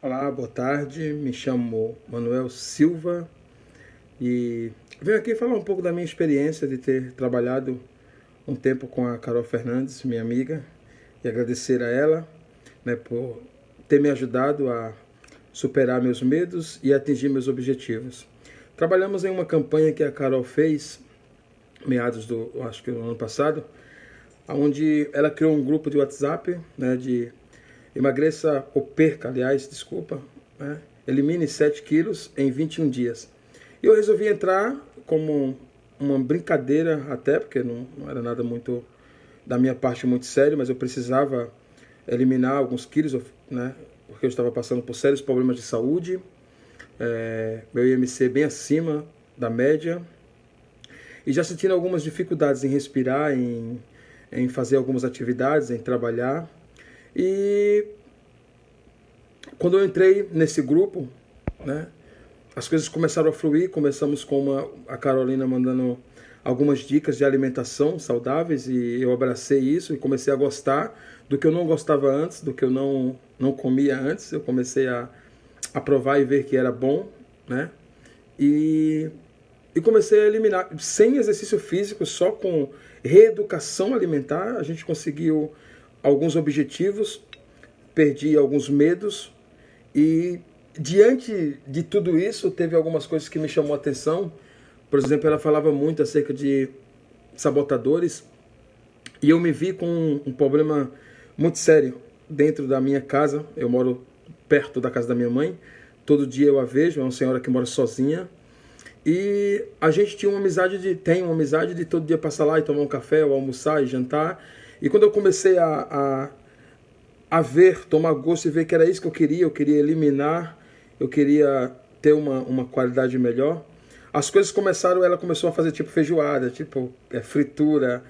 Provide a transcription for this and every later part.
Olá, boa tarde. Me chamo Manuel Silva e venho aqui falar um pouco da minha experiência de ter trabalhado um tempo com a Carol Fernandes, minha amiga, e agradecer a ela, né, por ter me ajudado a superar meus medos e atingir meus objetivos. Trabalhamos em uma campanha que a Carol fez, meados do, acho que no ano passado, onde ela criou um grupo de WhatsApp, né, de emagreça ou perca, aliás, desculpa, né, elimine 7 quilos em 21 dias. E eu resolvi entrar como uma brincadeira até, porque não era nada muito da minha parte muito sério, mas eu precisava eliminar alguns quilos, né, porque eu estava passando por sérios problemas de saúde, meu IMC bem acima da média, e já sentindo algumas dificuldades em respirar, em fazer algumas atividades, em trabalhar. E quando eu entrei nesse grupo, né, as coisas começaram a fluir. Começamos com a Carolina mandando algumas dicas de alimentação saudáveis e eu abracei isso e comecei a gostar do que eu não gostava antes, do que eu não comia antes. Eu comecei a provar e ver que era bom, né? E comecei a eliminar, sem exercício físico, só com reeducação alimentar, a gente conseguiu alguns objetivos, perdi alguns medos e diante de tudo isso teve algumas coisas que me chamou a atenção. Por exemplo, ela falava muito acerca de sabotadores e eu me vi com um problema muito sério dentro da minha casa. Eu moro perto da casa da minha mãe, todo dia eu a vejo, é uma senhora que mora sozinha. E a gente tem uma amizade de todo dia passar lá e tomar um café, ou almoçar e jantar. E quando eu comecei a ver, tomar gosto e ver que era isso que eu queria eliminar, eu queria ter uma qualidade melhor. As coisas começaram, ela começou a fazer tipo feijoada, tipo fritura,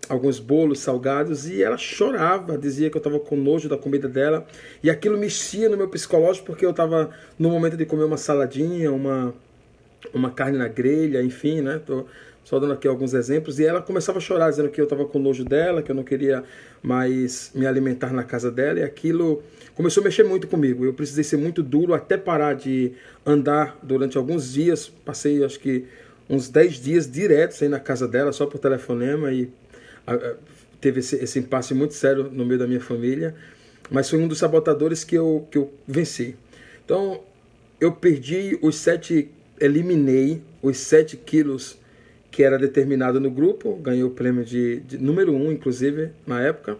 alguns bolos salgados, e ela chorava, dizia que eu estava com nojo da comida dela, e aquilo mexia no meu psicológico, porque eu estava no momento de comer uma saladinha, uma carne na grelha, enfim, né? Tô só dando aqui alguns exemplos. E ela começava a chorar, dizendo que eu estava com nojo dela, que eu não queria mais me alimentar na casa dela. E aquilo começou a mexer muito comigo. Eu precisei ser muito duro até parar de andar durante alguns dias. Passei, acho que, uns 10 dias direto sem ir na casa dela, só por telefonema. E teve esse impasse muito sério no meio da minha família. Mas foi um dos sabotadores que eu venci. Então, eu eliminei os 7 quilos que era determinado no grupo, ganhei o prêmio de número 1, inclusive, na época.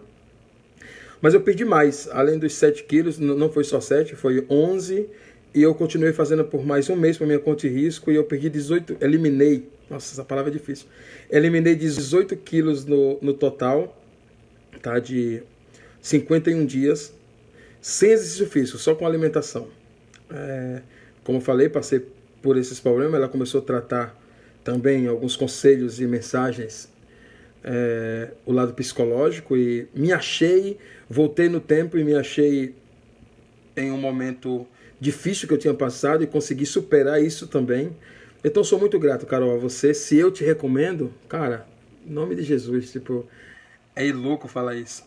Mas eu perdi mais, além dos 7 quilos, não foi só 7, foi 11, e eu continuei fazendo por mais um mês para minha conta e risco, e eu perdi 18, eliminei, nossa, essa palavra é difícil, eliminei 18 quilos no total, tá, de 51 dias, sem exercício físico, só com alimentação. Como eu falei, passei por esses problemas, ela começou a tratar também alguns conselhos e mensagens, o lado psicológico, e me achei, voltei no tempo e me achei em um momento difícil que eu tinha passado e consegui superar isso também. Então sou muito grato, Carol, a você. Se eu te recomendo, cara, em nome de Jesus, tipo, é louco falar isso.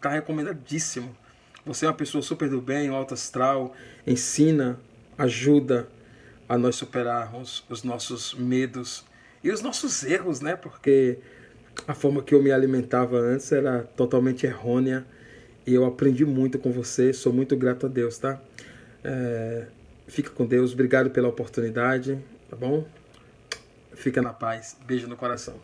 Tá recomendadíssimo. Você é uma pessoa super do bem, um alto astral, ensina, ajuda a nós superarmos os nossos medos e os nossos erros, né? Porque a forma que eu me alimentava antes era totalmente errônea e eu aprendi muito com você. Sou muito grato a Deus, tá? Fica com Deus. Obrigado pela oportunidade, tá bom? Fica na paz. Beijo no coração.